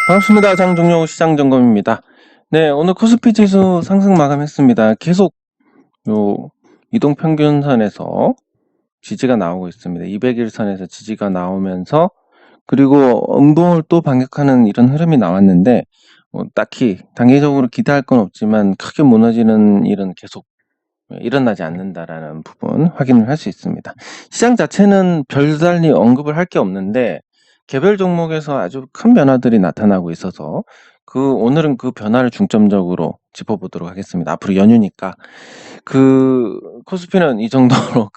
반갑습니다. 장종료 시장점검입니다. 네, 오늘 코스피 지수 상승 마감했습니다. 계속 요 이동평균선에서 지지가 나오고 있습니다. 200일선에서 지지가 나오면서 그리고 음봉을 또 반격하는 이런 흐름이 나왔는데 딱히 단기적으로 기대할 건 없지만 크게 무너지는 일은 계속 일어나지 않는다라는 부분 확인을 할 수 있습니다. 시장 자체는 별달리 언급을 할 게 없는데 개별 종목에서 아주 큰 변화들이 나타나고 있어서 오늘은 그 변화를 중점적으로 짚어보도록 하겠습니다. 앞으로 연휴니까 코스피는 이 정도로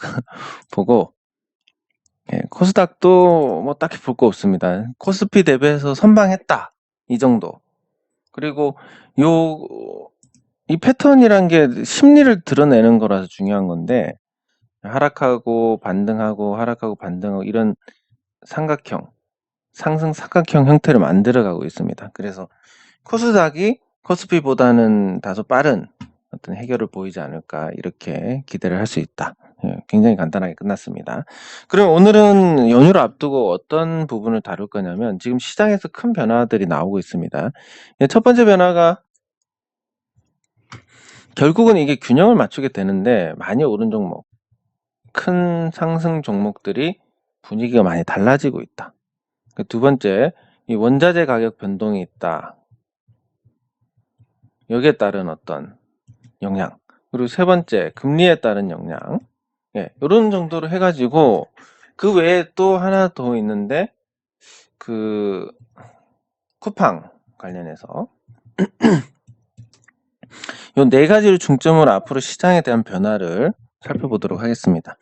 보고 코스닥도 뭐 딱히 볼 거 없습니다. 코스피 대비해서 선방했다 이 정도. 그리고 이 패턴이란 게 심리를 드러내는 거라서 중요한 건데 하락하고 반등하고 하락하고 반등하고 이런 삼각형, 상승 삼각형 형태를 만들어가고 있습니다. 그래서 코스닥이 코스피보다는 다소 빠른 어떤 해결을 보이지 않을까 이렇게 기대를 할 수 있다. 굉장히 간단하게 끝났습니다. 그럼 오늘은 연휴를 앞두고 어떤 부분을 다룰 거냐면 지금 시장에서 큰 변화들이 나오고 있습니다. 첫 번째 변화가 결국은 이게 균형을 맞추게 되는데 많이 오른 종목, 큰 상승 종목들이 분위기가 많이 달라지고 있다. 두 번째, 이 원자재 가격 변동이 있다. 여기에 따른 어떤 영향. 그리고 세 번째, 금리에 따른 영향. 이런 정도로 해가지고 그 외에 또 하나 더 있는데 쿠팡 관련해서 이 네 가지를 중점으로 앞으로 시장에 대한 변화를 살펴보도록 하겠습니다.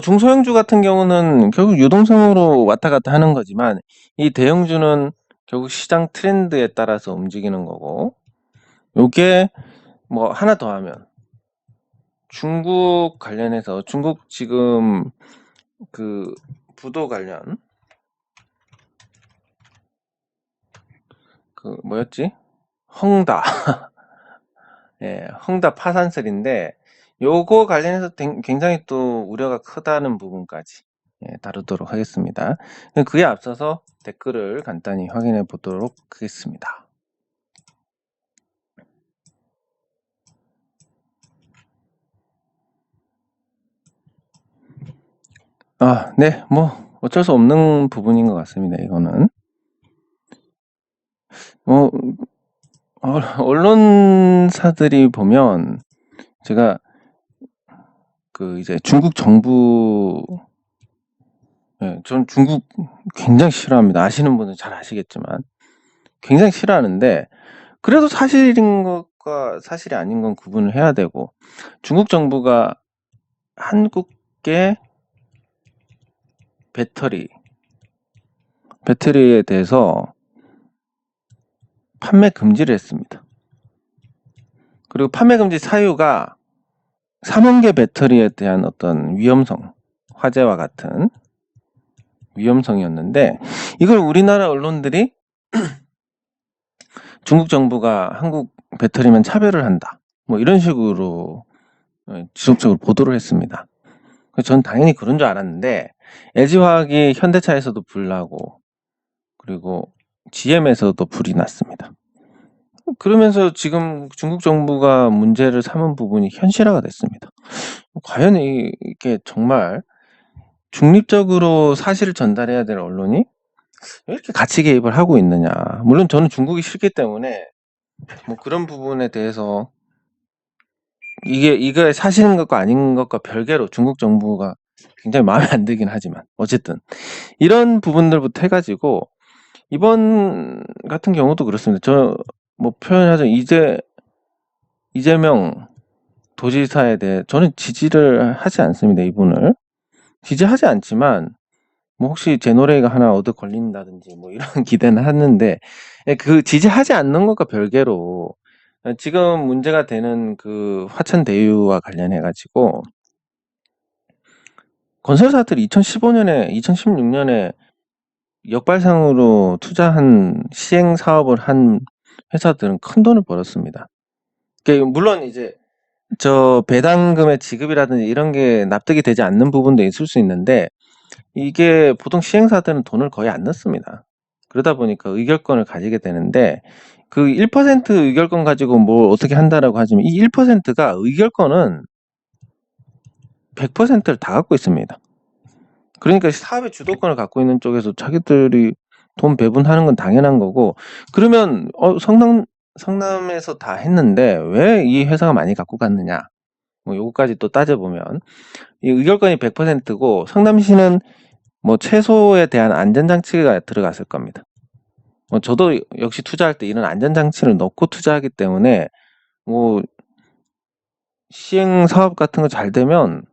중소형주 같은 경우는 결국 유동성으로 왔다 갔다 하는 거지만 이 대형주는 결국 시장 트렌드에 따라서 움직이는 거고 요게 뭐 하나 더 하면 중국 관련해서 중국 지금 부도 관련 뭐였지? 헝다 헝다 파산설인데 요거 관련해서 굉장히 또 우려가 크다는 부분까지 다루도록 하겠습니다. 그에 앞서서 댓글을 간단히 확인해 보도록 하겠습니다. 네, 뭐 어쩔 수 없는 부분인 것 같습니다. 이거는 언론사들이 보면 제가 이제 중국 정부 전 중국 굉장히 싫어합니다. 아시는 분은 잘 아시겠지만 굉장히 싫어하는데 그래도 사실인 것과 사실이 아닌 건 구분을 해야 되고 중국 정부가 한국계 배터리에 대해서 판매 금지를 했습니다. 그리고 판매 금지 사유가 삼원계 배터리에 대한 어떤 위험성, 화재와 같은 위험성이었는데 이걸 우리나라 언론들이 중국 정부가 한국 배터리면 차별을 한다. 뭐 이런 식으로 지속적으로 보도를 했습니다. 전 당연히 그런 줄 알았는데 LG화학이 현대차에서도 불나고 그리고 GM에서도 불이 났습니다. 그러면서 지금 중국 정부가 문제를 삼은 부분이 현실화가 됐습니다. 과연 이게 정말 중립적으로 사실을 전달해야 될 언론이 왜 이렇게 가치 개입을 하고 있느냐. 물론 저는 중국이 싫기 때문에 뭐 그런 부분에 대해서 이게 사실인 것과 아닌 것과 별개로 중국 정부가 굉장히 마음에 안 들긴 하지만 어쨌든 이런 부분들부터 해가지고 이번 같은 경우도 그렇습니다. 저 뭐 표현하자면 이재명 도지사에 대해 저는 지지를 하지 않습니다. 이분을 지지하지 않지만 뭐 혹시 제 노래가 하나 얻어 걸린다든지 뭐 이런 기대는 하는데 지지하지 않는 것과 별개로 지금 문제가 되는 화천 대유와 관련해 가지고 건설사들이 2015년에 2016년에 역발상으로 투자한 시행 사업을 한 회사들은 큰 돈을 벌었습니다. 물론 이제 배당금의 지급이라든지 이런 게 납득이 되지 않는 부분도 있을 수 있는데 이게 보통 시행사들은 돈을 거의 안 넣습니다. 그러다 보니까 의결권을 가지게 되는데 그 1% 의결권 가지고 뭐 어떻게 한다라고 하지만 이 1%가 의결권은 100%를 다 갖고 있습니다. 그러니까 사업의 주도권을 갖고 있는 쪽에서 자기들이 돈 배분하는 건 당연한 거고, 그러면 성남에서 다 했는데 왜 이 회사가 많이 갖고 갔느냐, 뭐 요거까지 또 따져보면 이 의결권이 100%고 성남시는 뭐 최소에 대한 안전장치가 들어갔을 겁니다. 저도 역시 투자할 때 이런 안전장치를 넣고 투자하기 때문에 뭐 시행 사업 같은 거 잘 되면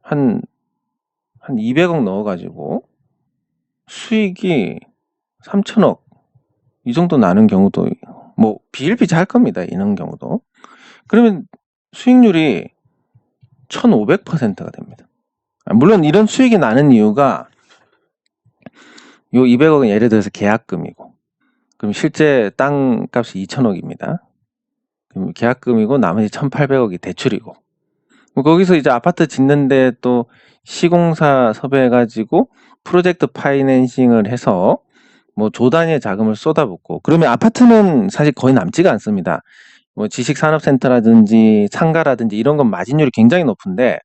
한 200억 넣어가지고 수익이 3천억 이 정도 나는 경우도, 뭐 비일비재할 겁니다. 이런 경우도. 그러면 수익률이 1500%가 됩니다. 물론 이런 수익이 나는 이유가 요 200억은 예를 들어서 계약금이고, 그럼 실제 땅값이 2천억입니다. 그럼 계약금이고 나머지 1800억이 대출이고, 거기서 이제 아파트 짓는데 또 시공사 섭외해가지고 프로젝트 파이낸싱을 해서 뭐 조 단위의 자금을 쏟아붓고, 그러면 아파트는 사실 거의 남지가 않습니다. 뭐 지식산업센터라든지 상가라든지 이런 건 마진율이 굉장히 높은데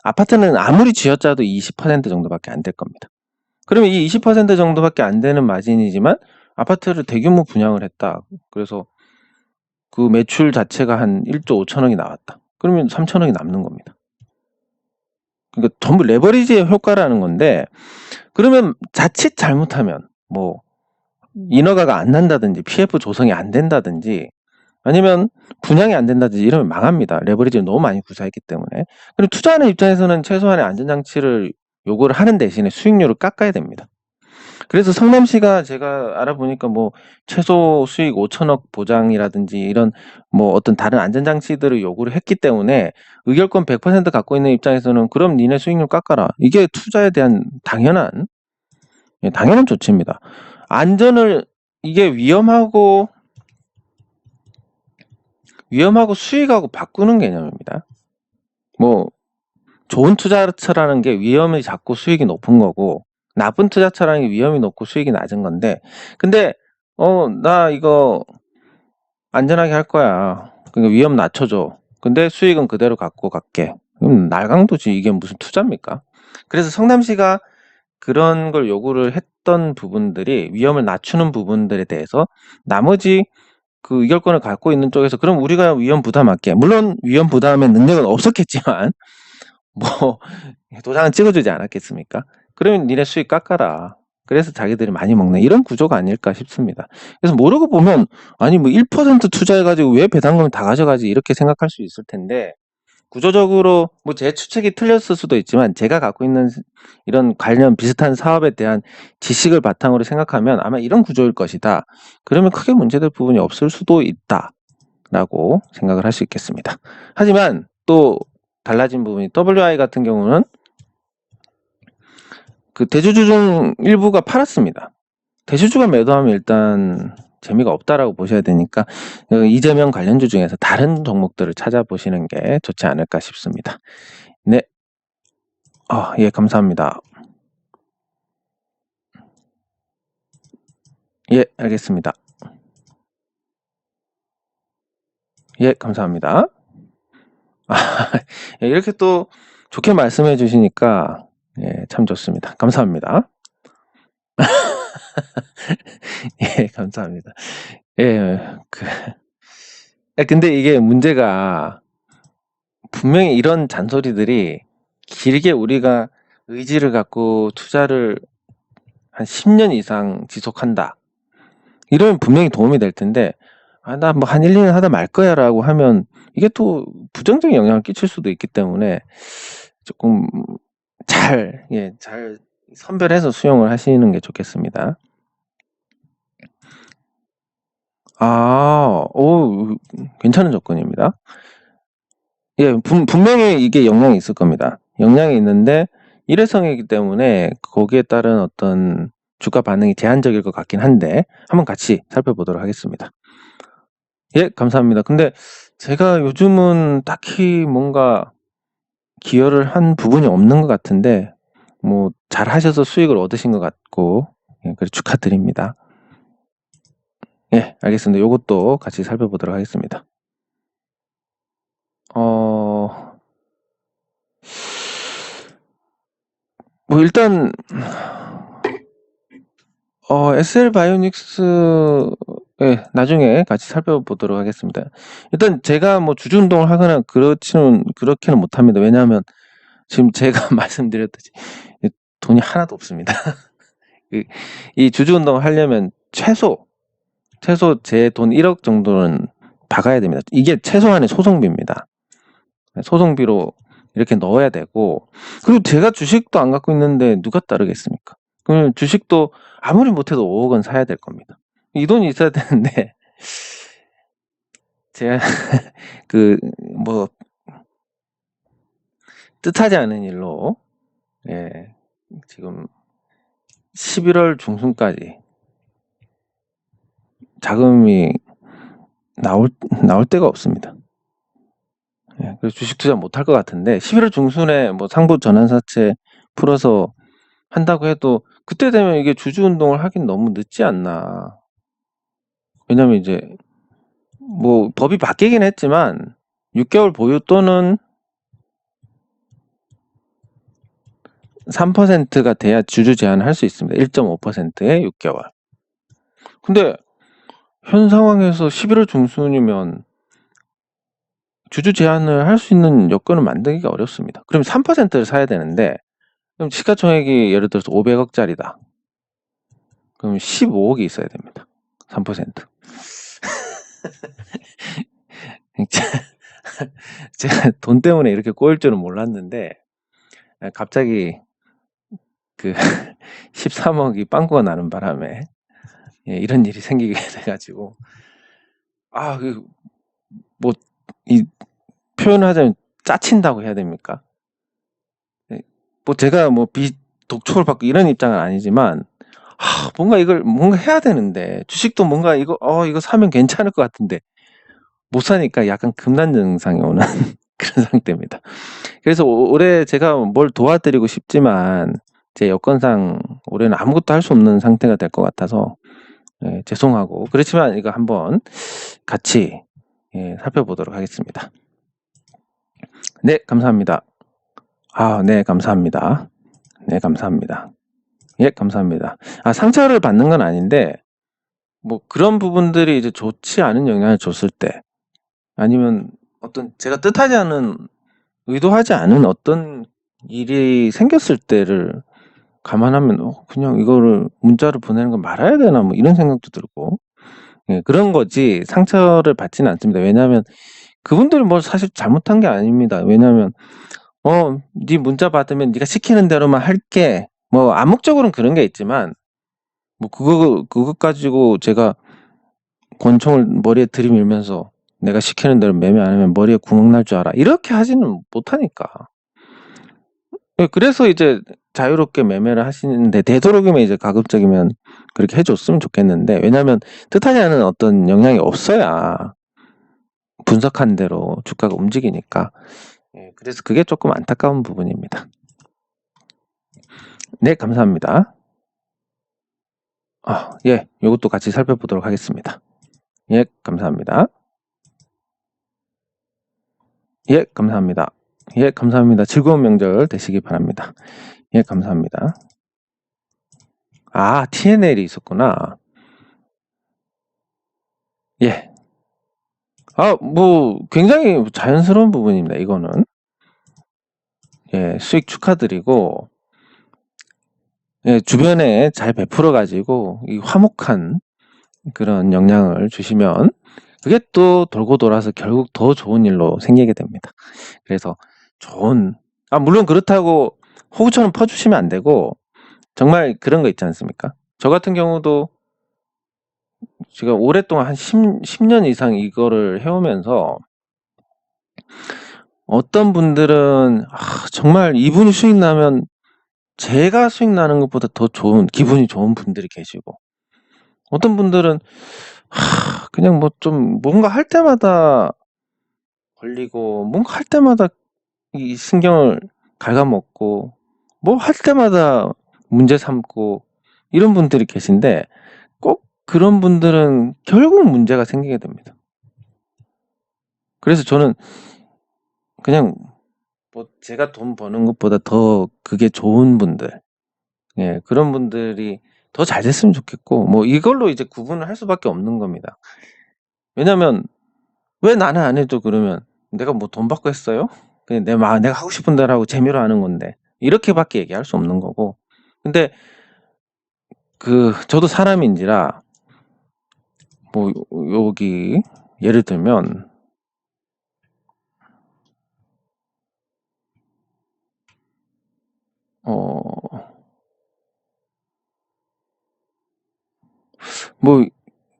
아파트는 아무리 쥐어짜도 20% 정도밖에 안 될 겁니다. 그러면 이 20% 정도밖에 안 되는 마진이지만 아파트를 대규모 분양을 했다. 그래서 그 매출 자체가 한 1조 5천억이 나왔다. 그러면 3천억이 남는 겁니다. 그러니까 전부 레버리지의 효과라는 건데, 그러면 자칫 잘못하면 뭐 인허가가 안 난다든지 PF 조성이 안 된다든지 아니면 분양이 안 된다든지 이러면 망합니다. 레버리지를 너무 많이 구사했기 때문에. 그리고 투자하는 입장에서는 최소한의 안전장치를 요구를 하는 대신에 수익률을 깎아야 됩니다. 그래서 성남시가 제가 알아보니까 뭐 최소 수익 5천억 보장이라든지 이런 뭐 어떤 다른 안전장치들을 요구를 했기 때문에 의결권 100% 갖고 있는 입장에서는 그럼 니네 수익률 깎아라. 이게 투자에 대한 당연한 조치입니다. 안전을, 이게 위험하고 수익하고 바꾸는 개념입니다. 뭐 좋은 투자처라는 게 위험이 작고 수익이 높은 거고, 나쁜 투자처라는 게 위험이 높고 수익이 낮은 건데, 근데 나 이거 안전하게 할 거야. 그러니까 위험 낮춰줘. 근데 수익은 그대로 갖고 갈게. 그럼 날강도지. 이게 무슨 투자입니까? 그래서 성남시가 그런 걸 요구를 했던 부분들이 위험을 낮추는 부분들에 대해서 나머지 그 의결권을 갖고 있는 쪽에서 그럼 우리가 위험 부담할게. 물론 위험 부담의 능력은 없었겠지만 뭐 도장은 찍어주지 않았겠습니까? 그러면 니네 수익 깎아라. 그래서 자기들이 많이 먹는 이런 구조가 아닐까 싶습니다. 그래서 모르고 보면 아니 뭐 1% 투자해가지고 왜 배당금을 다 가져가지 이렇게 생각할 수 있을 텐데, 구조적으로 뭐 제 추측이 틀렸을 수도 있지만 제가 갖고 있는 이런 관련 비슷한 사업에 대한 지식을 바탕으로 생각하면 아마 이런 구조일 것이다. 그러면 크게 문제될 부분이 없을 수도 있다라고 생각을 할 수 있겠습니다. 하지만 또 달라진 부분이 WI 같은 경우는 그 대주주 중 일부가 팔았습니다. 대주주가 매도하면 일단 재미가 없다라고 보셔야 되니까 이재명 관련주 중에서 다른 종목들을 찾아보시는 게 좋지 않을까 싶습니다. 네. 예, 감사합니다. 예, 알겠습니다. 예, 감사합니다. 이렇게 또 좋게 말씀해 주시니까 참 좋습니다. 감사합니다. 예, 감사합니다. 예, 근데 이게 문제가 분명히 이런 잔소리들이 길게 우리가 의지를 갖고 투자를 한 10년 이상 지속한다. 이러면 분명히 도움이 될 텐데, 나 뭐 한 1, 2년 하다 말 거야 라고 하면 이게 또 부정적인 영향을 끼칠 수도 있기 때문에 조금 잘 선별해서 수용을 하시는 게 좋겠습니다. 괜찮은 접근입니다. 예, 분명히 이게 영향이 있을 겁니다. 영향이 있는데 일회성이기 때문에 거기에 따른 어떤 주가 반응이 제한적일 것 같긴 한데 한번 같이 살펴보도록 하겠습니다. 예, 감사합니다. 근데 제가 요즘은 딱히 뭔가 기여를 한 부분이 없는 것 같은데 뭐 잘하셔서 수익을 얻으신 것 같고, 그래 축하드립니다. 예, 알겠습니다. 요것도 같이 살펴보도록 하겠습니다. 뭐 일단 SL 바이오닉스 나중에 같이 살펴보도록 하겠습니다. 일단 제가 뭐 주주 운동을 하거나 그렇게는 못합니다. 왜냐하면 지금 제가 말씀드렸듯이 돈이 하나도 없습니다. 이 주주 운동을 하려면 최소 제 돈 1억 정도는 박아야 됩니다. 이게 최소한의 소송비입니다. 소송비로 이렇게 넣어야 되고, 그리고 제가 주식도 안 갖고 있는데 누가 따르겠습니까? 그럼 주식도 아무리 못해도 5억은 사야 될 겁니다. 이 돈이 있어야 되는데 제가 뭐 뜻하지 않은 일로 지금 11월 중순까지 자금이 나올 데가 없습니다. 그래서 주식 투자 못할 것 같은데 11월 중순에 뭐 상부 전환사채 풀어서 한다고 해도 그때 되면 이게 주주 운동을 하긴 너무 늦지 않나. 왜냐면 이제 뭐 법이 바뀌긴 했지만 6개월 보유 또는 3%가 돼야 주주 제한을 할 수 있습니다. 1.5%에 6개월. 근데 현 상황에서 11월 중순이면 주주 제한을 할 수 있는 여건을 만들기가 어렵습니다. 그럼 3%를 사야 되는데, 그럼 시가총액이 예를 들어서 500억짜리다. 그럼 15억이 있어야 됩니다. 3%. 제가 돈 때문에 이렇게 꼬일 줄은 몰랐는데, 갑자기 13억이 빵꾸가 나는 바람에 이런 일이 생기게 돼가지고, 이 표현을 하자면 짜친다고 해야 됩니까? 뭐 제가 뭐 독촉을 받고 이런 입장은 아니지만, 뭔가 해야 되는데, 주식도 뭔가 이거 사면 괜찮을 것 같은데, 못 사니까 약간 금단 증상이 오는 그런 상태입니다. 그래서 올해 제가 뭘 도와드리고 싶지만, 제 여건상 올해는 아무것도 할 수 없는 상태가 될 것 같아서, 죄송하고, 그렇지만 이거 한번 같이 살펴보도록 하겠습니다. 네, 감사합니다. 네, 감사합니다. 네, 감사합니다. 예, 감사합니다. 상처를 받는 건 아닌데, 뭐 그런 부분들이 이제 좋지 않은 영향을 줬을 때, 아니면 어떤 제가 뜻하지 않은, 의도하지 않은 어떤 일이 생겼을 때를 감안하면 그냥 이거를 문자로 보내는 건 말아야 되나 뭐 이런 생각도 들고, 그런 거지 상처를 받지는 않습니다. 왜냐하면 그분들은 뭐 사실 잘못한 게 아닙니다. 왜냐하면 네 문자 받으면 네가 시키는 대로만 할게, 뭐 암묵적으로는 그런 게 있지만, 뭐 그것 가지고 제가 권총을 머리에 들이밀면서 내가 시키는 대로 매매 안 하면 머리에 구멍 날 줄 알아, 이렇게 하지는 못하니까. 그래서 이제 자유롭게 매매를 하시는데, 되도록이면 이제 가급적이면 그렇게 해줬으면 좋겠는데, 왜냐하면 뜻하지 않은 어떤 영향이 없어야 분석한 대로 주가가 움직이니까. 그래서 그게 조금 안타까운 부분입니다. 네, 감사합니다. 예, 이것도 같이 살펴보도록 하겠습니다. 예, 감사합니다. 예, 감사합니다. 예, 감사합니다. 즐거운 명절 되시기 바랍니다. 예, 감사합니다. TNL이 있었구나. 예. 뭐 굉장히 자연스러운 부분입니다, 이거는. 예, 수익 축하드리고, 예, 주변에 잘 베풀어 가지고 이 화목한 그런 영향을 주시면 그게 또 돌고 돌아서 결국 더 좋은 일로 생기게 됩니다. 그래서 물론 그렇다고 호구처럼 퍼주시면 안 되고, 정말 그런 거 있지 않습니까? 저 같은 경우도 제가 오랫동안 한 10년 이상 이거를 해오면서, 어떤 분들은 정말 이분이 수익 나면 제가 수익 나는 것보다 더 기분이 좋은 분들이 계시고, 어떤 분들은 그냥 뭐 좀 뭔가 할 때마다 걸리고, 뭔가 할 때마다 이 신경을 갉아먹고, 뭐 할 때마다 문제 삼고, 이런 분들이 계신데, 꼭 그런 분들은 결국 문제가 생기게 됩니다. 그래서 저는 그냥 뭐 제가 돈 버는 것보다 더 그게 좋은 분들, 예, 그런 분들이 더 잘 됐으면 좋겠고, 뭐 이걸로 이제 구분을 할 수밖에 없는 겁니다. 왜냐면 왜 나는 안 해도 그러면 내가 뭐 돈 받고 했어요? 그냥 내가 하고 싶은 대로 하고 재미로 하는 건데 이렇게밖에 얘기할 수 없는 거고. 근데 저도 사람인지라 뭐 여기 예를 들면 뭐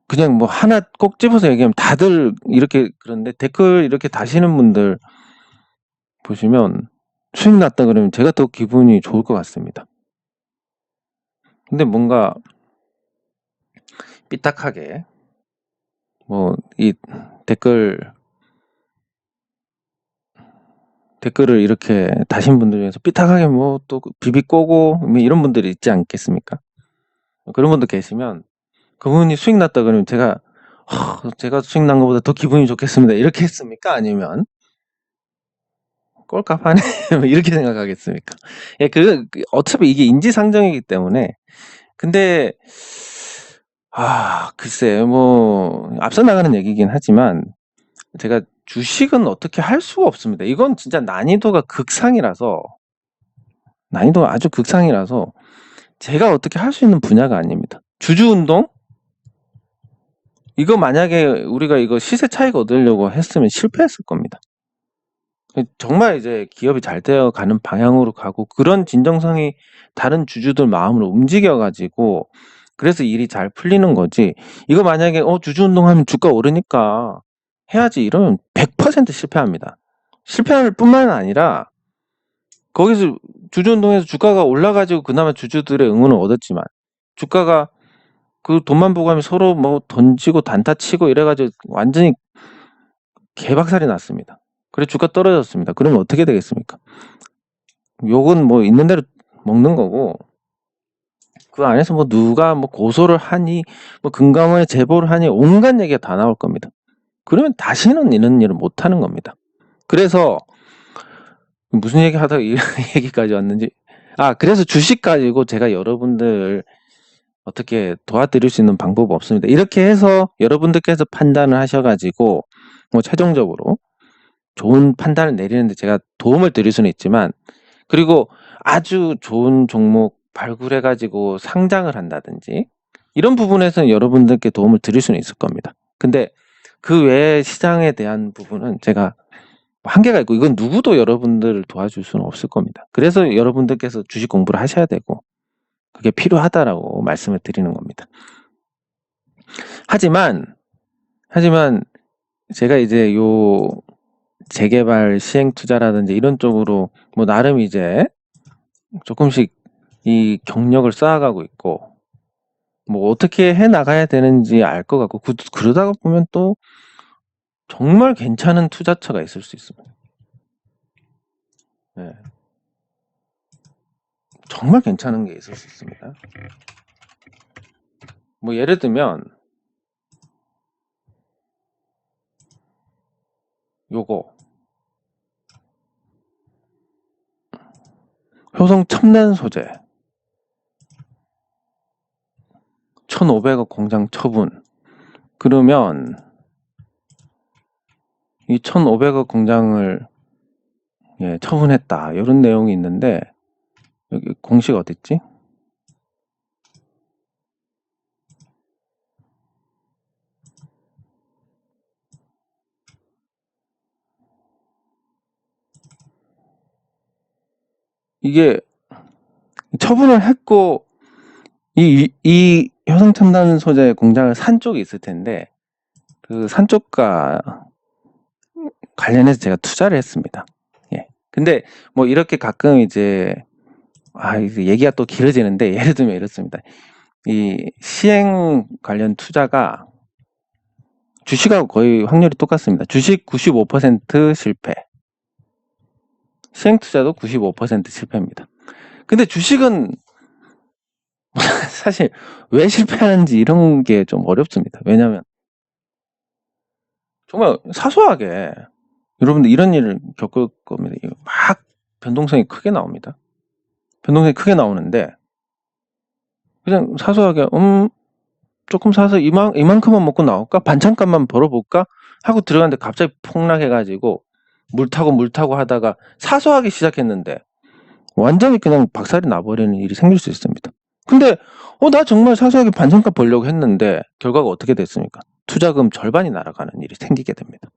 그냥 뭐 하나 꼭 집어서 얘기하면 다들 이렇게 그런데 댓글 이렇게 다시는 분들 보시면 수익 났다 그러면 제가 더 기분이 좋을 것 같습니다. 근데 뭔가 삐딱하게 뭐 이 댓글을 이렇게 다신 분들 중에서 삐딱하게 뭐 또 비비꼬고 뭐 이런 분들이 있지 않겠습니까? 그런 분들 계시면 그분이 수익 났다 그러면 제가 수익 난 것보다 더 기분이 좋겠습니다. 이렇게 했습니까? 아니면 꼴값 하네 뭐 이렇게 생각하겠습니까? 예, 어차피 이게 인지상정이기 때문에. 근데 글쎄 뭐 앞서 나가는 얘기긴 하지만 제가 주식은 어떻게 할 수가 없습니다. 이건 진짜 난이도가 아주 극상이라서 제가 어떻게 할 수 있는 분야가 아닙니다. 주주운동? 이거 만약에 우리가 이거 시세 차익 얻으려고 했으면 실패했을 겁니다. 정말 이제 기업이 잘 되어 가는 방향으로 가고 그런 진정성이 다른 주주들 마음으로 움직여가지고 그래서 일이 잘 풀리는 거지. 이거 만약에 주주운동하면 주가 오르니까 해야지 이러면 100% 실패합니다. 실패할 뿐만 아니라 거기서 주주운동에서 주가가 올라가지고 그나마 주주들의 응원을 얻었지만 주가가 그 돈만 보고 하면 서로 뭐 던지고 단타 치고 이래가지고 완전히 개박살이 났습니다. 그래 주가 떨어졌습니다. 그러면 어떻게 되겠습니까? 욕은 뭐 있는 대로 먹는 거고 그 안에서 뭐 누가 뭐 고소를 하니 뭐 금감원에 제보를 하니 온갖 얘기가 다 나올 겁니다. 그러면 다시는 이런 일을 못 하는 겁니다. 그래서 무슨 얘기 하다가 이런 얘기까지 왔는지 그래서 주식 가지고 제가 여러분들 어떻게 도와드릴 수 있는 방법 없습니다. 이렇게 해서 여러분들께서 판단을 하셔가지고 뭐 최종적으로 좋은 판단을 내리는데 제가 도움을 드릴 수는 있지만 그리고 아주 좋은 종목 발굴해가지고 상장을 한다든지 이런 부분에서는 여러분들께 도움을 드릴 수는 있을 겁니다. 근데 그 외의 시장에 대한 부분은 제가 한계가 있고 이건 누구도 여러분들을 도와줄 수는 없을 겁니다. 그래서 여러분들께서 주식 공부를 하셔야 되고 그게 필요하다라고 말씀을 드리는 겁니다. 하지만 제가 이제 요 재개발 시행 투자라든지 이런 쪽으로 뭐 나름 이제 조금씩 이 경력을 쌓아가고 있고 뭐 어떻게 해 나가야 되는지 알 것 같고 그러다가 보면 또 정말 괜찮은 투자처가 있을 수 있습니다. 네. 정말 괜찮은 게 있을 수 있습니다. 뭐 예를 들면 요거 효성 첨단 소재 1,500억 공장 처분. 그러면 이 1,500억 공장을 처분했다. 이런 내용이 있는데 여기 공식 어딨지? 이게 처분을 했고 이 효성첨단 소재 공장을 산 쪽이 있을 텐데 그 산 쪽과 관련해서 제가 투자를 했습니다. 예. 근데 뭐 이렇게 가끔 이제 얘기가 또 길어지는데 예를 들면 이렇습니다. 이 시행 관련 투자가 주식하고 거의 확률이 똑같습니다. 주식 95% 실패, 시행 투자도 95% 실패입니다. 근데 주식은 사실 왜 실패하는지 이런 게 좀 어렵습니다. 왜냐하면 정말 사소하게 여러분들 이런 일을 겪을 겁니다. 막 변동성이 크게 나옵니다. 변동성이 크게 나오는데 그냥 사소하게 조금 사서 이만큼만 먹고 나올까? 반찬값만 벌어볼까? 하고 들어갔는데 갑자기 폭락해가지고 물 타고 하다가 사소하게 시작했는데 완전히 그냥 박살이 나버리는 일이 생길 수 있습니다. 근데 나 정말 사소하게 반찬값 벌려고 했는데 결과가 어떻게 됐습니까? 투자금 절반이 날아가는 일이 생기게 됩니다.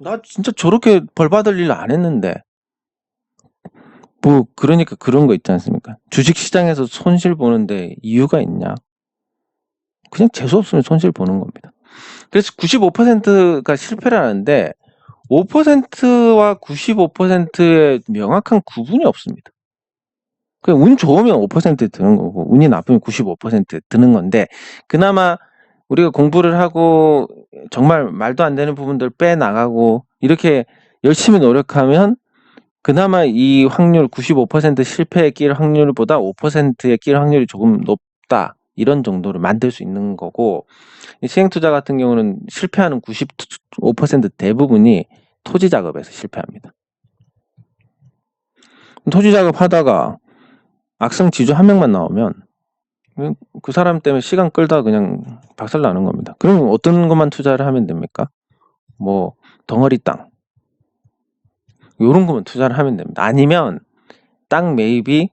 나 진짜 저렇게 벌 받을 일 안 했는데 뭐 그러니까 그런 거 있지 않습니까? 주식시장에서 손실 보는데 이유가 있냐? 그냥 재수 없으면 손실 보는 겁니다. 그래서 95%가 실패를 하는데 5%와 95%의 명확한 구분이 없습니다. 그냥 운 좋으면 5% 드는 거고 운이 나쁘면 95% 드는 건데 그나마 우리가 공부를 하고 정말 말도 안 되는 부분들 빼나가고 이렇게 열심히 노력하면 그나마 이 확률 95% 실패에 낄 확률보다 5%에 낄 확률이 조금 높다. 이런 정도를 만들 수 있는 거고 시행투자 같은 경우는 실패하는 95% 대부분이 토지 작업에서 실패합니다. 토지 작업하다가 악성지주 한 명만 나오면 그 사람 때문에 시간 끌다 그냥 박살 나는 겁니다. 그럼 어떤 것만 투자를 하면 됩니까? 뭐 덩어리 땅 이런 것만 투자를 하면 됩니다. 아니면 땅 매입이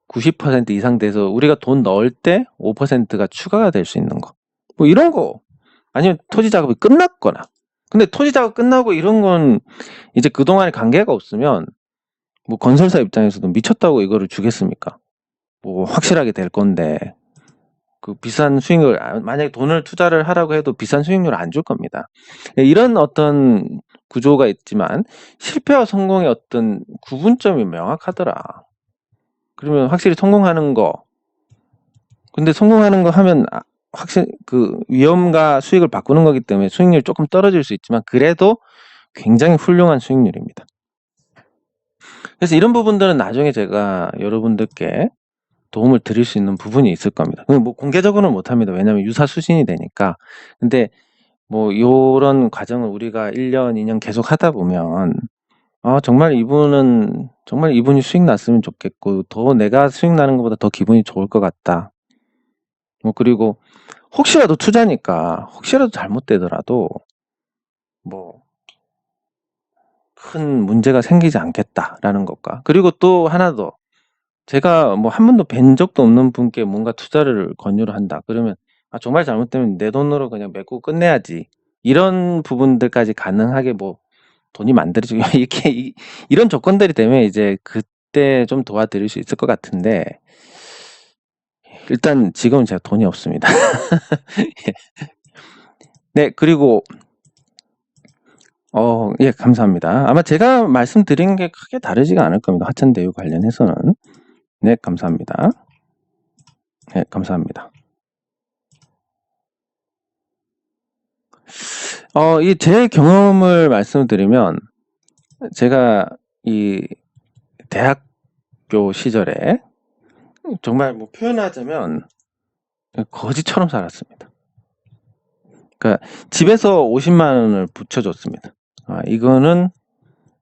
90% 이상 돼서 우리가 돈 넣을 때 5%가 추가가 될 수 있는 거. 뭐 이런 거. 아니면 토지 작업이 끝났거나. 근데 토지 작업 끝나고 이런 건 이제 그동안에 관계가 없으면 뭐 건설사 입장에서도 미쳤다고 이거를 주겠습니까? 뭐 확실하게 될 건데 그 비싼 수익률 만약에 돈을 투자를 하라고 해도 비싼 수익률 안 줄 겁니다. 이런 어떤 구조가 있지만 실패와 성공의 어떤 구분점이 명확하더라. 그러면 확실히 성공하는 거. 근데 성공하는 거 하면 확실히 그 위험과 수익을 바꾸는 거기 때문에 수익률이 조금 떨어질 수 있지만 그래도 굉장히 훌륭한 수익률입니다. 그래서 이런 부분들은 나중에 제가 여러분들께 도움을 드릴 수 있는 부분이 있을 겁니다. 뭐 공개적으로는 못합니다. 왜냐하면 유사수신이 되니까. 근데 뭐 요런 과정을 우리가 1년, 2년 계속 하다 보면 정말 이분이 수익 났으면 좋겠고 더 내가 수익 나는 것보다 더 기분이 좋을 것 같다. 뭐 그리고 혹시라도 투자니까 혹시라도 잘못되더라도 뭐 큰 문제가 생기지 않겠다라는 것과 그리고 또 하나 더 제가 뭐 한 번도 뵌 적도 없는 분께 뭔가 투자를 권유를 한다. 그러면 정말 잘못되면 내 돈으로 그냥 메꾸고 끝내야지. 이런 부분들까지 가능하게 뭐 돈이 만들어지고 이렇게 이런 조건들이 되면 이제 그때 좀 도와드릴 수 있을 것 같은데 일단 지금은 제가 돈이 없습니다. 네, 그리고 예, 감사합니다. 아마 제가 말씀드린 게 크게 다르지가 않을 겁니다. 하천대유 관련해서는. 네, 감사합니다. 네, 감사합니다. 이 제 경험을 말씀드리면 제가 이 대학교 시절에 정말 뭐 표현하자면 거지처럼 살았습니다. 그러니까 집에서 50만 원을 붙여줬습니다. 이거는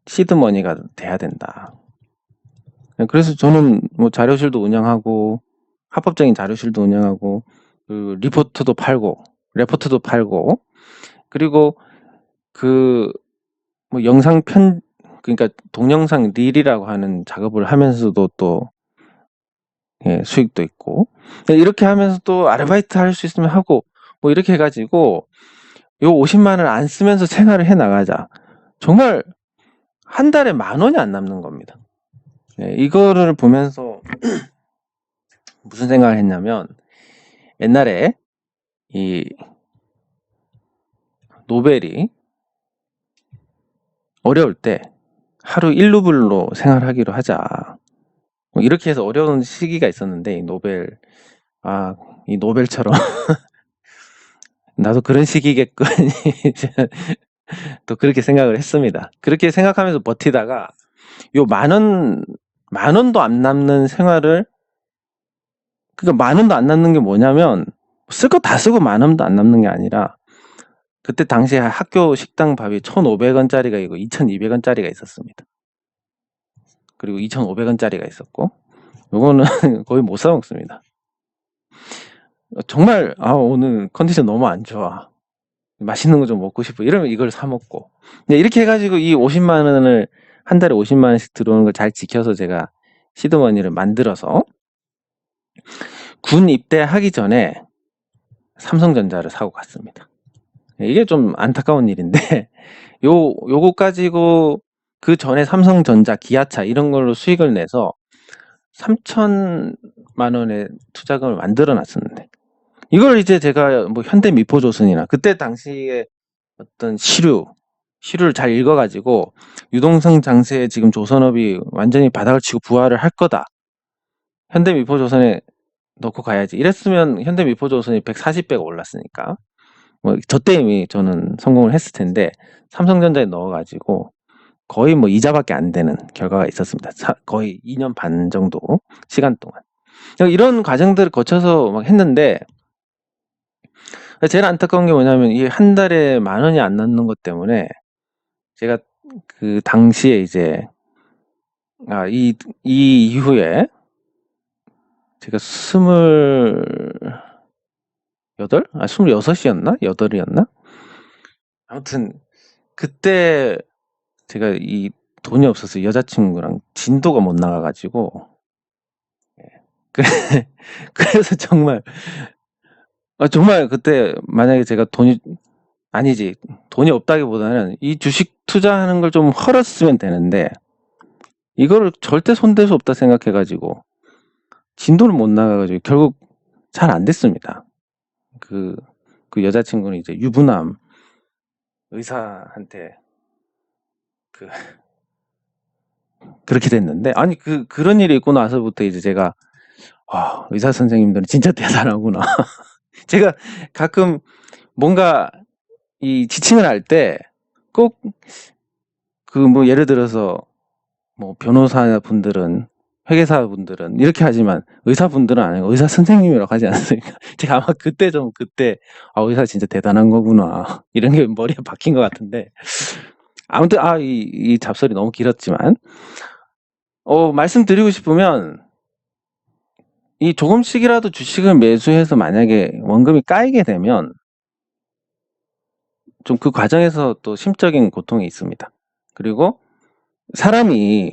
시드머니가 돼야 된다. 그래서 저는 뭐 자료실도 운영하고 합법적인 자료실도 운영하고 그 리포트도 팔고 레포트도 팔고 그리고 그 뭐 그러니까 동영상 릴이라고 하는 작업을 하면서도 또 수익도 있고 이렇게 하면서 또 아르바이트 할 수 있으면 하고 뭐 이렇게 해가지고 요 50만 원을 안 쓰면서 생활을 해 나가자. 정말 한 달에 10,000원이 안 남는 겁니다. 이거를 보면서 무슨 생각을 했냐면 옛날에 이 노벨이 어려울 때 하루 1루블로 생활하기로 하자. 뭐 이렇게 해서 어려운 시기가 있었는데 이 노벨처럼 나도 그런 시기겠군. 또 그렇게 생각을 했습니다. 그렇게 생각하면서 버티다가 요 10,000원도 안 남는 생활을 그러니까 10,000원도 안 남는 게 뭐냐면 쓸 거 다 쓰고 10,000원도 안 남는 게 아니라 그때 당시에 학교 식당 밥이 1,500원짜리가 있고 2,200원짜리가 있었습니다. 그리고 2,500원짜리가 있었고 요거는 거의 못 사 먹습니다. 정말 오늘 컨디션 너무 안 좋아. 맛있는 거 좀 먹고 싶어. 이러면 이걸 사 먹고. 이렇게 해가지고 이 50만 원을 한 달에 50만 원씩 들어오는 걸 잘 지켜서 제가 시드머니를 만들어서 군 입대하기 전에 삼성전자를 사고 갔습니다. 이게 좀 안타까운 일인데 요거 가지고 그 전에 삼성전자, 기아차 이런 걸로 수익을 내서 3,000만 원의 투자금을 만들어 놨었는데 이걸 이제 제가 뭐 현대미포조선이나 그때 당시에 어떤 시류를 잘 읽어가지고 유동성 장세에 지금 조선업이 완전히 바닥을 치고 부활을 할 거다. 현대미포조선에 넣고 가야지. 이랬으면 현대미포조선이 140배가 올랐으니까 뭐 저 때 이미 저는 성공을 했을 텐데 삼성전자에 넣어가지고 거의 뭐 이자밖에 안 되는 결과가 있었습니다. 거의 2년 반 정도 시간 동안. 이런 과정들을 거쳐서 막 했는데 제일 안타까운 게 뭐냐면 이 한 달에 10,000원이 안 남는 것 때문에 제가 그 당시에 이제 이 이후에 제가 26이었나? 8이었나? 아무튼 그때 제가 이 돈이 없어서 여자친구랑 진도가 못 나가가지고 그래서 정말 그때 만약에 제가 돈이 없다기보다는 이 주식 투자하는 걸 좀 헐었으면 되는데 이거를 절대 손댈 수 없다 생각해가지고 진도를 못 나가가지고 결국 잘 안 됐습니다. 그 여자친구는 이제 유부남 의사한테 그렇게 됐는데 그런 일이 있고 나서부터 이제 제가 의사 선생님들은 진짜 대단하구나. 제가 가끔 뭔가 이 지칭을 할 때 꼭 뭐 예를 들어서 뭐 변호사분들은 회계사분들은 이렇게 하지만 의사분들은 아니고 의사 선생님이라고 하지 않습니까? 제가 아마 그때 의사 진짜 대단한 거구나 이런 게 머리에 박힌 것 같은데 아무튼 이 잡설이 너무 길었지만 말씀드리고 싶으면 이 조금씩이라도 주식을 매수해서 만약에 원금이 까이게 되면 좀 그 과정에서 또 심적인 고통이 있습니다. 그리고 사람이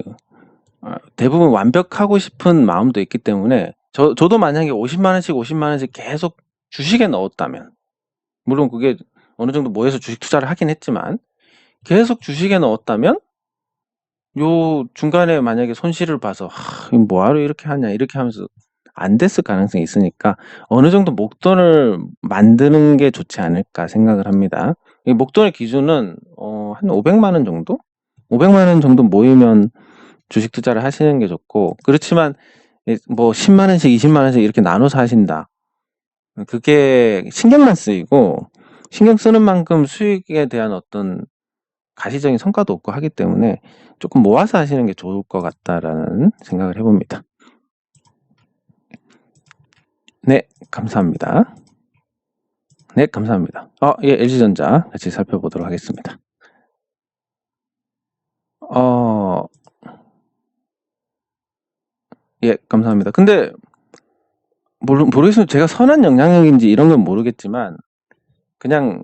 대부분 완벽하고 싶은 마음도 있기 때문에 저도 만약에 50만 원씩 계속 주식에 넣었다면 물론 그게 어느 정도 모여서 주식 투자를 하긴 했지만 계속 주식에 넣었다면 요 중간에 만약에 손실을 봐서 뭐하러 이렇게 하냐 이렇게 하면서 안 됐을 가능성이 있으니까 어느 정도 목돈을 만드는 게 좋지 않을까 생각을 합니다. 이 목돈의 기준은 한 500만 원 정도? 500만 원 정도 모이면 주식 투자를 하시는 게 좋고 그렇지만 뭐 10만 원씩 20만 원씩 이렇게 나눠서 하신다. 그게 신경만 쓰이고 신경 쓰는 만큼 수익에 대한 어떤 가시적인 성과도 없고 하기 때문에 조금 모아서 하시는 게 좋을 것 같다라는 생각을 해봅니다. 네, 감사합니다. 네, 감사합니다. 예, LG전자 같이 살펴보도록 하겠습니다. 예, 감사합니다. 근데 모르겠어요. 제가 선한 영향력인지 이런 건 모르겠지만 그냥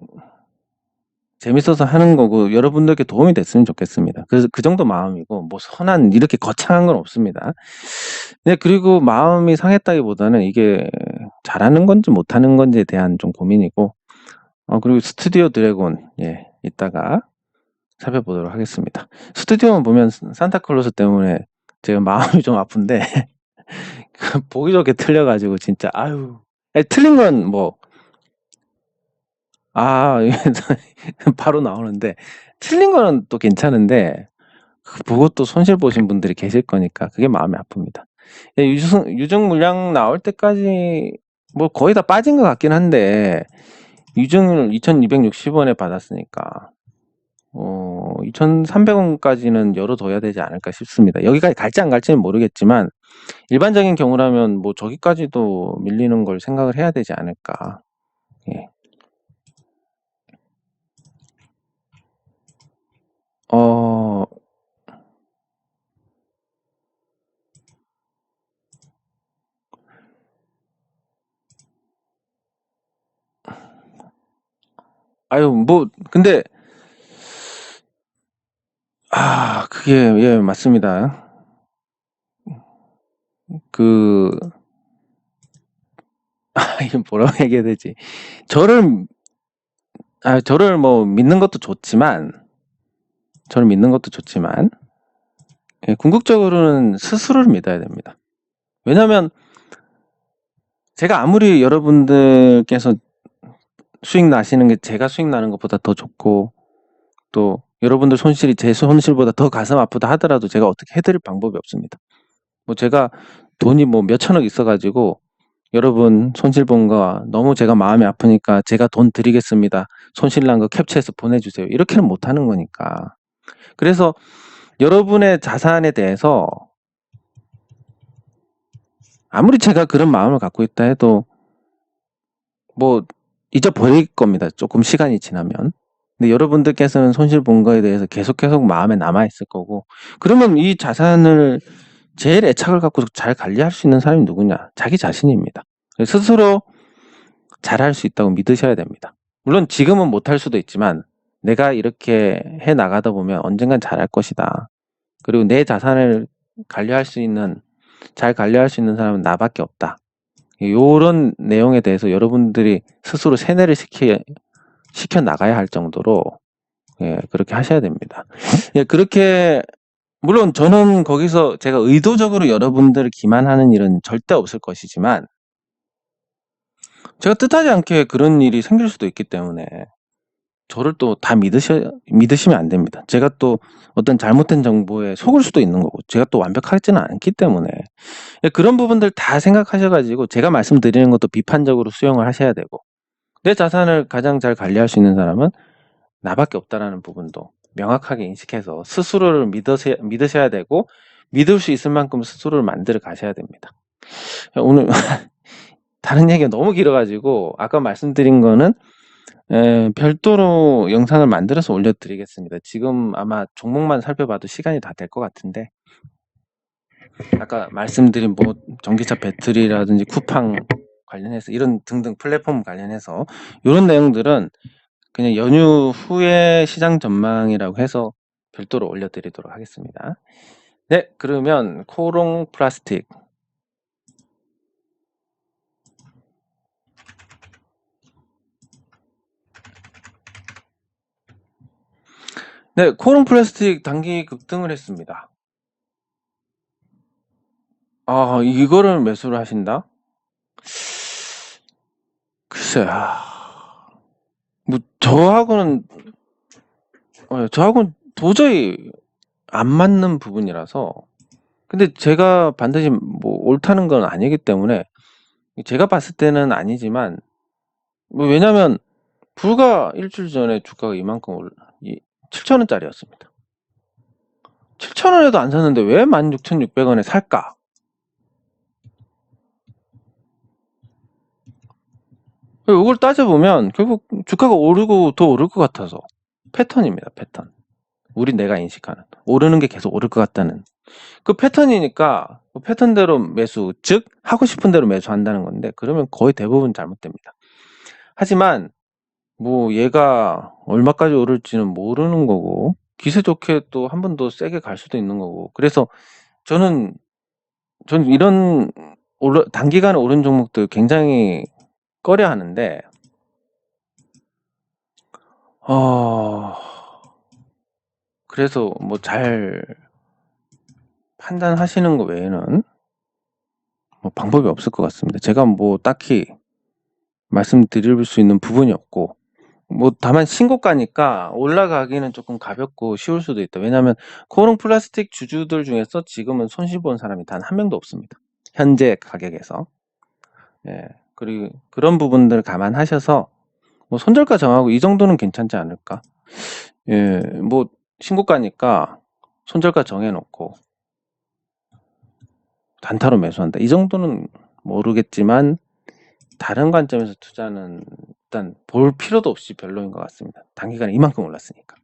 재밌어서 하는 거고 여러분들께 도움이 됐으면 좋겠습니다. 그래서 그 정도 마음이고 뭐 선한 이렇게 거창한 건 없습니다. 네, 그리고 마음이 상했다기보다는 이게 잘하는 건지 못하는 건지에 대한 좀 고민이고 그리고 스튜디오 드래곤 이따가 살펴보도록 하겠습니다. 스튜디오만 보면 산타클로스 때문에 제가 마음이 좀 아픈데 보기 좋게 틀려가지고 진짜 틀린 건 뭐 바로 나오는데 틀린 거는 또 괜찮은데 보고 또 손실 보신 분들이 계실 거니까 그게 마음이 아픕니다. 유증 물량 나올 때까지 뭐 거의 다 빠진 것 같긴 한데 유증을 2,260원에 받았으니까 2,300원까지는 열어둬야 되지 않을까 싶습니다. 여기까지 갈지 안 갈지는 모르겠지만 일반적인 경우라면 뭐 저기까지도 밀리는 걸 생각을 해야 되지 않을까. 예. 어, 아유, 뭐, 근데, 그게, 예, 맞습니다. 그, 이게 뭐라고 얘기해야 되지? 저를, 저를 뭐 믿는 것도 좋지만, 저를 믿는 것도 좋지만, 예, 궁극적으로는 스스로를 믿어야 됩니다. 왜냐면, 제가 아무리 여러분들께서 수익 나시는 게 제가 수익 나는 것보다 더 좋고, 또 여러분들 손실이 제 손실보다 더 가슴 아프다 하더라도 제가 어떻게 해드릴 방법이 없습니다. 뭐 제가 돈이 뭐 몇천억 있어가지고 여러분 손실 본 거 너무 제가 마음이 아프니까 제가 돈 드리겠습니다. 손실 난 거 캡처해서 보내주세요. 이렇게는 못하는 거니까. 그래서 여러분의 자산에 대해서 아무리 제가 그런 마음을 갖고 있다 해도 뭐 잊어버릴 겁니다. 조금 시간이 지나면. 근데 여러분들께서는 손실 본 거에 대해서 계속 마음에 남아있을 거고, 그러면 이 자산을 제일 애착을 갖고 잘 관리할 수 있는 사람이 누구냐? 자기 자신입니다. 스스로 잘할 수 있다고 믿으셔야 됩니다. 물론 지금은 못할 수도 있지만 내가 이렇게 해 나가다 보면 언젠간 잘할 것이다. 그리고 내 자산을 관리할 수 있는, 잘 관리할 수 있는 사람은 나밖에 없다. 이런 내용에 대해서 여러분들이 스스로 세뇌를 시켜 나가야 할 정도로, 예, 그렇게 하셔야 됩니다. 예, 그렇게, 물론 저는 거기서 제가 의도적으로 여러분들을 기만하는 일은 절대 없을 것이지만, 제가 뜻하지 않게 그런 일이 생길 수도 있기 때문에, 저를 또 다 믿으시면 안 됩니다. 제가 또 어떤 잘못된 정보에 속을 수도 있는 거고, 제가 또 완벽하지는 않기 때문에, 예, 그런 부분들 다 생각하셔가지고, 제가 말씀드리는 것도 비판적으로 수용을 하셔야 되고, 내 자산을 가장 잘 관리할 수 있는 사람은 나밖에 없다라는 부분도 명확하게 인식해서 스스로를 믿으셔야 되고, 믿을 수 있을 만큼 스스로를 만들어 가셔야 됩니다. 오늘 다른 얘기가 너무 길어가지고 아까 말씀드린 거는 별도로 영상을 만들어서 올려드리겠습니다. 지금 아마 종목만 살펴봐도 시간이 다 될 것 같은데, 아까 말씀드린 뭐 전기차 배터리라든지 쿠팡 관련해서 이런 등등 플랫폼 관련해서 이런 내용들은 그냥 연휴 후에 시장 전망이라고 해서 별도로 올려드리도록 하겠습니다. 네, 그러면 코롱 플라스틱. 네, 코롱 플라스틱 단기 급등을 했습니다. 이거를 매수를 하신다? 글쎄, 뭐 저하고는 도저히 안 맞는 부분이라서. 근데 제가 반드시 뭐 옳다는 건 아니기 때문에, 제가 봤을 때는 아니지만, 뭐 왜냐면 불과 일주일 전에 주가가 이만큼 7,000원짜리였습니다. 7,000원에도 안 샀는데 왜 16,600원에 살까? 이걸 따져보면 결국 주가가 오르고 더 오를 것 같아서, 패턴입니다. 패턴. 내가 인식하는 오르는 게 계속 오를 것 같다는 그 패턴이니까, 그 패턴대로 매수, 즉 하고 싶은 대로 매수한다는 건데, 그러면 거의 대부분 잘못됩니다. 하지만 뭐 얘가 얼마까지 오를지는 모르는 거고, 기세 좋게 또 한 번 더 세게 갈 수도 있는 거고, 그래서 저는 이런 단기간에 오른 종목들 굉장히 꺼려 하는데, 그래서 뭐 잘 판단하시는 거 외에는 뭐 방법이 없을 것 같습니다. 제가 뭐 딱히 말씀드릴 수 있는 부분이 없고, 뭐 다만 신고가니까 올라가기는 조금 가볍고 쉬울 수도 있다. 왜냐하면 코롱 플라스틱 주주들 중에서 지금은 손실 본 사람이 단 한 명도 없습니다. 현재 가격에서. 예, 그리고 그런 부분들 감안하셔서 뭐 손절가 정하고 이 정도는 괜찮지 않을까. 예, 뭐 신고가니까 손절가 정해놓고 단타로 매수한다. 이 정도는 모르겠지만 다른 관점에서 투자는 일단 볼 필요도 없이 별로인 것 같습니다. 단기간에 이만큼 올랐으니까.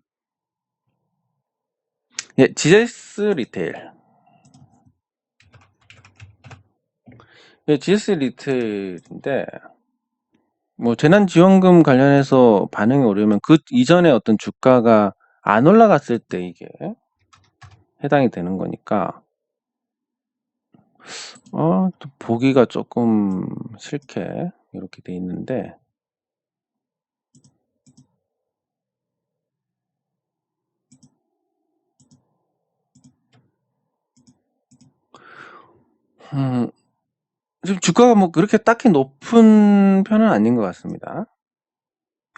예, GS 리테일. 예, GS 리테일인데 뭐 재난지원금 관련해서 반응이 오르면 그 이전에 어떤 주가가 안 올라갔을 때 이게 해당이 되는 거니까 또 보기가 조금 싫게 이렇게 돼 있는데 지금 주가가 뭐 그렇게 딱히 높은 편은 아닌 것 같습니다.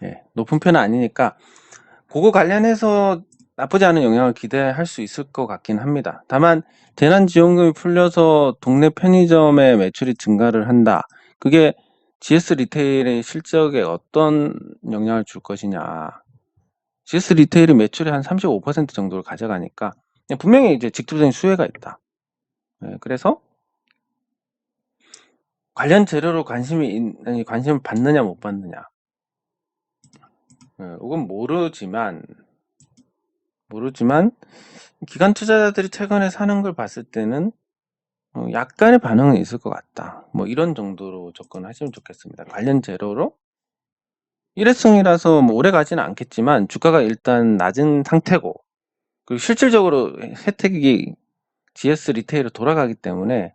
예, 높은 편은 아니니까 그거 관련해서 나쁘지 않은 영향을 기대할 수 있을 것 같긴 합니다. 다만 재난지원금이 풀려서 동네 편의점의 매출이 증가를 한다. 그게 GS 리테일의 실적에 어떤 영향을 줄 것이냐. GS 리테일이 매출의 한 35% 정도를 가져가니까 분명히 이제 직접적인 수혜가 있다. 예, 그래서 관련 재료로 관심을 받느냐 못 받느냐. 이건 모르지만 기관 투자자들이 최근에 사는 걸 봤을 때는 약간의 반응은 있을 것 같다. 뭐 이런 정도로 접근하시면 좋겠습니다. 관련 재료로 일회성이라서 뭐 오래 가지는 않겠지만 주가가 일단 낮은 상태고 그리고 실질적으로 혜택이 GS 리테일로 돌아가기 때문에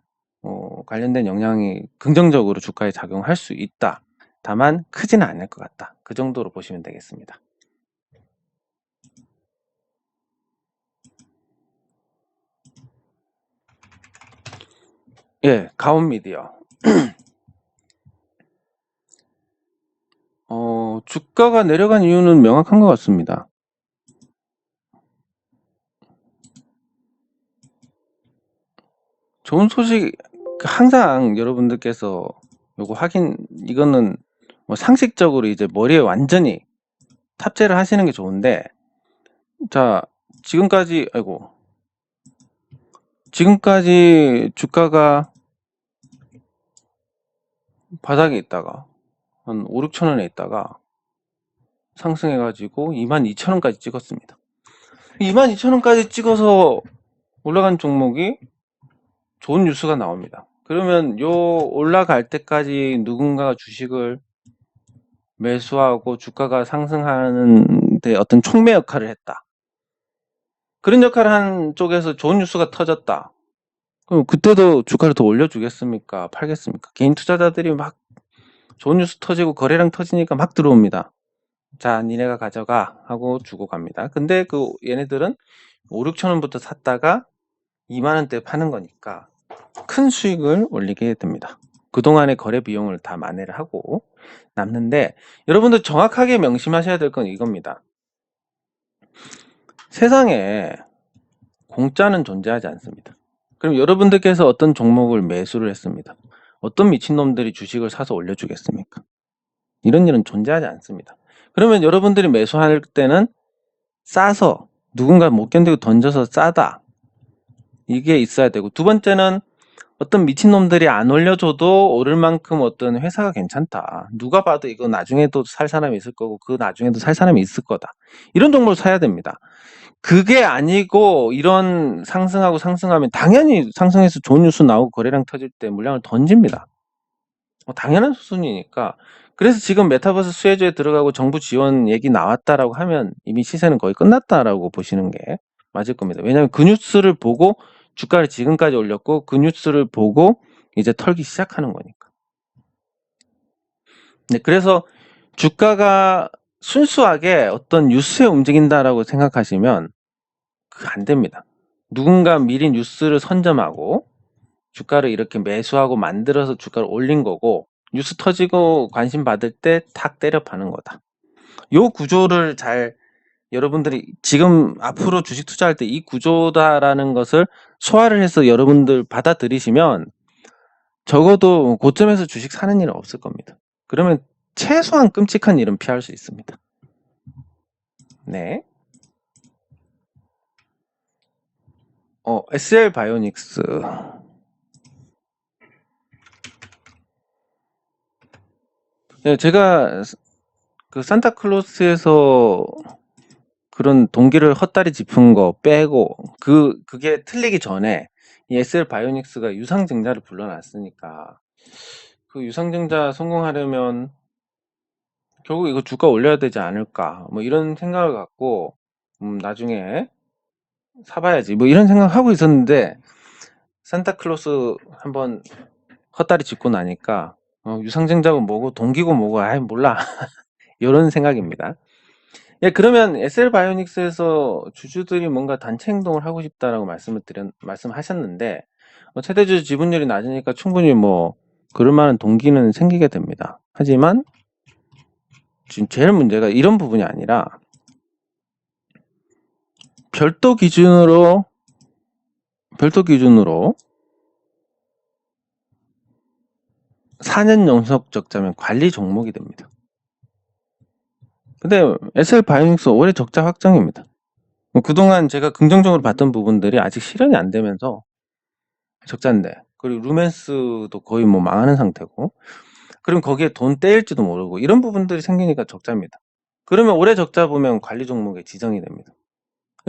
관련된 영향이 긍정적으로 주가에 작용할 수 있다. 다만 크지는 않을 것 같다. 그 정도로 보시면 되겠습니다. 예, 가온미디어. 주가가 내려간 이유는 명확한 것 같습니다. 좋은 소식, 항상 여러분들께서 이거는 뭐 상식적으로 이제 머리에 완전히 탑재를 하시는 게 좋은데, 자, 지금까지 주가가 바닥에 있다가, 한 5, 6천 원에 있다가 상승해가지고 22,000원까지 찍었습니다. 22,000원까지 찍어서 올라간 종목이 좋은 뉴스가 나옵니다. 그러면 올라갈 때까지 누군가가 주식을 매수하고 주가가 상승하는 데 어떤 촉매 역할을 했다. 그런 역할을 한 쪽에서 좋은 뉴스가 터졌다. 그럼 그때도 주가를 더 올려주겠습니까? 팔겠습니까? 개인 투자자들이 막 좋은 뉴스 터지고 거래량 터지니까 막 들어옵니다. 자, 니네가 가져가 하고 주고 갑니다. 근데 얘네들은 5, 6천 원부터 샀다가 2만 원대 파는 거니까 큰 수익을 올리게 됩니다. 그동안의 거래 비용을 다 만회를 하고 남는데, 여러분들 정확하게 명심하셔야 될 건 이겁니다. 세상에 공짜는 존재하지 않습니다. 그럼 여러분들께서 어떤 종목을 매수를 했습니다. 어떤 미친놈들이 주식을 사서 올려주겠습니까? 이런 일은 존재하지 않습니다. 그러면 여러분들이 매수할 때는 싸서 누군가 못 견디고 던져서 싸다. 이게 있어야 되고, 두 번째는 어떤 미친놈들이 안 올려줘도 오를 만큼 어떤 회사가 괜찮다. 누가 봐도 이거 나중에도 살 사람이 있을 거고 그 나중에도 살 사람이 있을 거다. 이런 종목을 사야 됩니다. 그게 아니고 이런 상승하면 당연히 상승해서 좋은 뉴스 나오고 거래량 터질 때 물량을 던집니다. 당연한 수순이니까. 그래서 지금 메타버스 수혜주에 들어가고 정부 지원 얘기 나왔다라고 하면 이미 시세는 거의 끝났다라고 보시는 게 맞을 겁니다. 왜냐하면 그 뉴스를 보고 주가를 지금까지 올렸고 그 뉴스를 보고 이제 털기 시작하는 거니까. 네, 그래서 주가가 순수하게 어떤 뉴스에 움직인다라고 생각하시면 그거 안 됩니다. 누군가 미리 뉴스를 선점하고 주가를 이렇게 매수하고 만들어서 주가를 올린 거고, 뉴스 터지고 관심 받을 때 탁 때려 파는 거다. 요 구조를 여러분들이 지금 앞으로 주식 투자할 때 이 구조다라는 것을 소화를 해서 여러분들 받아들이시면 적어도 고점에서 주식 사는 일은 없을 겁니다. 그러면 최소한 끔찍한 일은 피할 수 있습니다. 네. SL 바이오닉스. 예, 제가 그 산타클로스에서 그런 동기를 헛다리 짚은 거 빼고 그게 틀리기 전에 이 SL 바이오닉스가 유상증자를 불러놨으니까 그 유상증자 성공하려면 결국 이거 주가 올려야 되지 않을까 뭐 이런 생각을 갖고 나중에 사봐야지 뭐 이런 생각하고 있었는데 산타클로스 한번 헛다리 짚고 나니까 유상증자고 뭐고 동기고 뭐고 아이 몰라 이런 생각입니다. 예, 그러면 SL 바이오닉스에서 주주들이 뭔가 단체 행동을 하고 싶다라고 말씀하셨는데, 최대주 지분율이 낮으니까 충분히 뭐, 그럴 만한 동기는 생기게 됩니다. 하지만, 지금 제일 문제가 이런 부분이 아니라, 별도 기준으로 4년 연속 적자면 관리 종목이 됩니다. 근데 SL 바이오닉스 올해 적자 확정입니다. 그동안 제가 긍정적으로 봤던 부분들이 아직 실현이 안 되면서 적자인데, 그리고 루멘스도 거의 뭐 망하는 상태고, 그럼 거기에 돈 떼일지도 모르고 이런 부분들이 생기니까 적자입니다. 그러면 올해 적자 보면 관리 종목에 지정이 됩니다.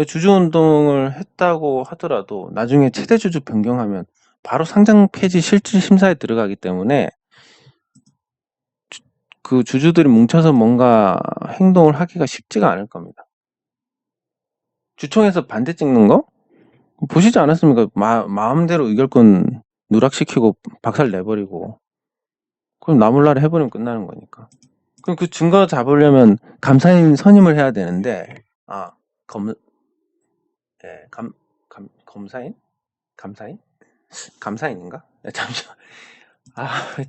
주주 운동을 했다고 하더라도 나중에 최대 주주 변경하면 바로 상장 폐지 실질 심사에 들어가기 때문에 그 주주들이 뭉쳐서 뭔가 행동을 하기가 쉽지가 않을 겁니다. 주총에서 반대 찍는 거 보시지 않았습니까? 마음대로 의결권 누락시키고 박살 내버리고 그럼 나몰라라 해버리면 끝나는 거니까. 그럼 그 증거 잡으려면 감사인 선임을 해야 되는데, 검, 예, 검사인? 감사인? 감사인인가? 잠시만.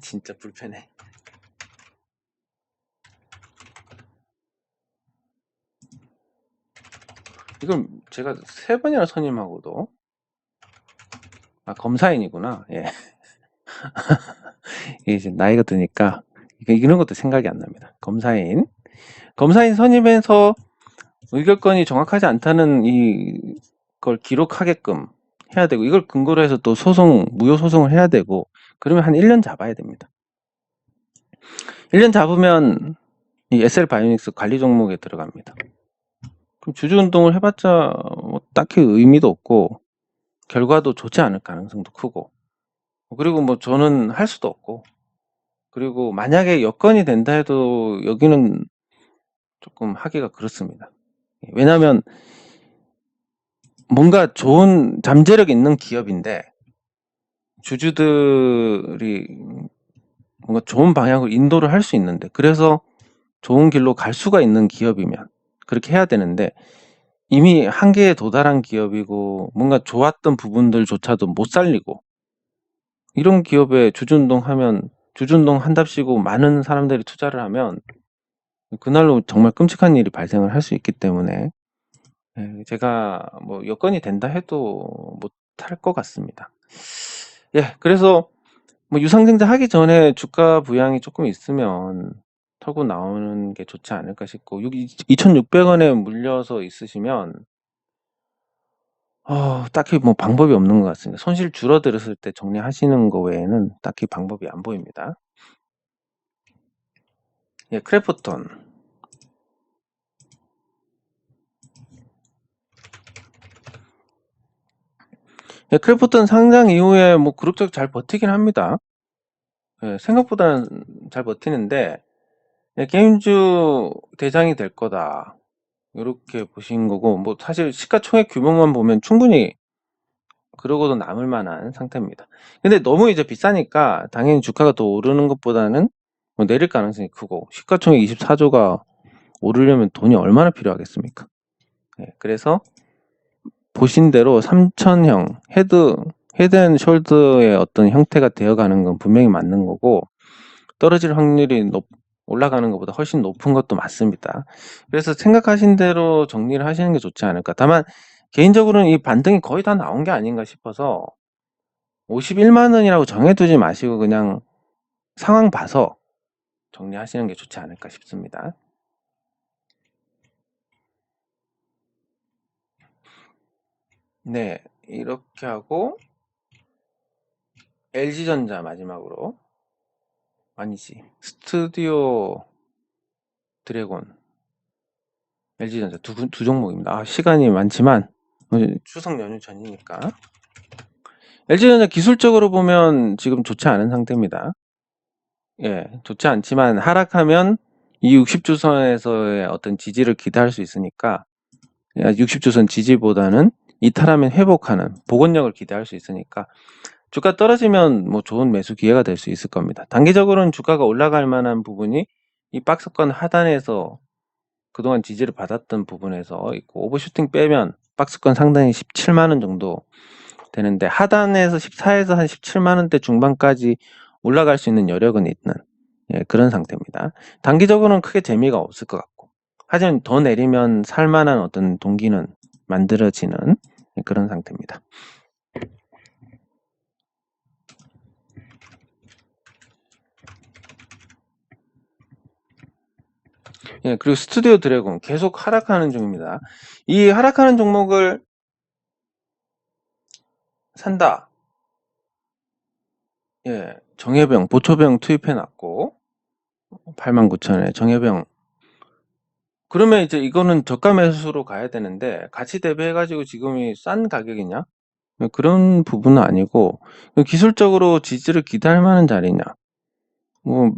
진짜 불편해. 이걸 제가 3번이나 선임하고도, 검사인이구나. 예. 이제 나이가 드니까, 이런 것도 생각이 안 납니다. 검사인 선임에서 의결권이 정확하지 않다는 이걸 기록하게끔 해야 되고 이걸 근거로 해서 또 무효 소송을 해야 되고 그러면 한 1년 잡아야 됩니다. 1년 잡으면 이 SL 바이오닉스 관리 종목에 들어갑니다. 그럼 주주 운동을 해봤자 뭐 딱히 의미도 없고 결과도 좋지 않을 가능성도 크고 그리고 뭐 저는 할 수도 없고 그리고 만약에 여건이 된다 해도 여기는 조금 하기가 그렇습니다. 왜냐하면 뭔가 좋은 잠재력 있는 기업인데 주주들이 뭔가 좋은 방향으로 인도를 할 수 있는데 그래서 좋은 길로 갈 수가 있는 기업이면 그렇게 해야 되는데 이미 한계에 도달한 기업이고 뭔가 좋았던 부분들조차도 못 살리고 이런 기업에 주주운동 한답시고 많은 사람들이 투자를 하면 그날로 정말 끔찍한 일이 발생을 할 수 있기 때문에 제가 뭐 여건이 된다 해도 못할 것 같습니다. 예, 그래서 뭐 유상증자 하기 전에 주가 부양이 조금 있으면 털고 나오는 게 좋지 않을까 싶고 2,600원에 물려서 있으시면 딱히 뭐 방법이 없는 것 같습니다. 손실 줄어들었을 때 정리하시는 거 외에는 딱히 방법이 안 보입니다. 예, 크래프톤. 예, 크래프톤 상장 이후에 뭐 그럭저럭 잘 버티긴 합니다. 예, 생각보다는 잘 버티는데 게임주 대장이 될 거다. 이렇게 보신 거고 뭐 사실 시가총액 규모만 보면 충분히 그러고도 남을 만한 상태입니다. 근데 너무 이제 비싸니까 당연히 주가가 더 오르는 것보다는 뭐 내릴 가능성이 크고 시가총액 24조가 오르려면 돈이 얼마나 필요하겠습니까? 그래서 보신 대로 3000형 헤드앤숄더의 어떤 형태가 되어가는 건 분명히 맞는 거고 떨어질 확률이 올라가는 것보다 훨씬 높은 것도 맞습니다. 그래서 생각하신 대로 정리를 하시는 게 좋지 않을까. 다만 개인적으로는 이 반등이 거의 다 나온 게 아닌가 싶어서 51만 원이라고 정해두지 마시고 그냥 상황 봐서 정리하시는 게 좋지 않을까 싶습니다. 네, 이렇게 하고 LG전자 마지막으로 아니지. 스튜디오 드래곤, LG전자 두 종목입니다. 시간이 많지만 추석 연휴 전이니까. LG전자 기술적으로 보면 지금 좋지 않은 상태입니다. 예, 좋지 않지만 하락하면 이 60주선에서의 어떤 지지를 기대할 수 있으니까 60주선 지지보다는 이탈하면 회복하는 복원력을 기대할 수 있으니까 주가 떨어지면 뭐 좋은 매수 기회가 될 수 있을 겁니다. 단기적으로는 주가가 올라갈 만한 부분이 이 박스권 하단에서 그동안 지지를 받았던 부분에서 있고, 오버슈팅 빼면 박스권 상단이 17만원 정도 되는데 하단에서 14에서 한 17만원대 중반까지 올라갈 수 있는 여력은 있는 그런 상태입니다. 단기적으로는 크게 재미가 없을 것 같고, 하지만 더 내리면 살만한 어떤 동기는 만들어지는 그런 상태입니다. 예, 그리고 스튜디오 드래곤 계속 하락하는 중입니다. 이 하락하는 종목을 산다. 예, 정예병, 보초병 투입해 놨고 89,000원에 정예병. 그러면 이제 이거는 저가 매수로 가야 되는데 같이 대비해 가지고 지금이 싼 가격이냐? 그런 부분은 아니고 기술적으로 지지를 기대할 만한 자리냐? 뭐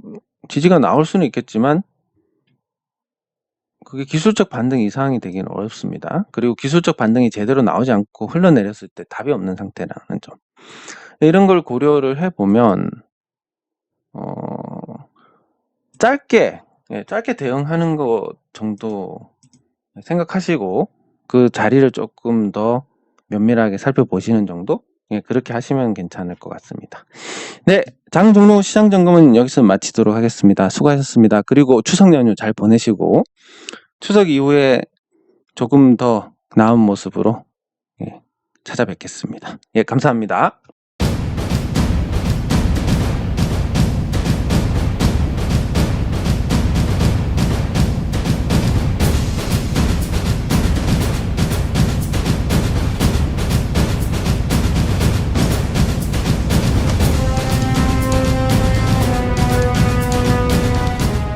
지지가 나올 수는 있겠지만 그게 기술적 반등 이상이 되기는 어렵습니다. 그리고 기술적 반등이 제대로 나오지 않고 흘러내렸을 때 답이 없는 상태라는 점. 이런 걸 고려를 해보면 짧게 대응하는 거 정도 생각하시고 그 자리를 조금 더 면밀하게 살펴보시는 정도? 그렇게 하시면 괜찮을 것 같습니다. 네, 장 종목 시장 점검은 여기서 마치도록 하겠습니다. 수고하셨습니다. 그리고 추석 연휴 잘 보내시고 추석 이후에 조금 더 나은 모습으로 찾아뵙겠습니다. 감사합니다.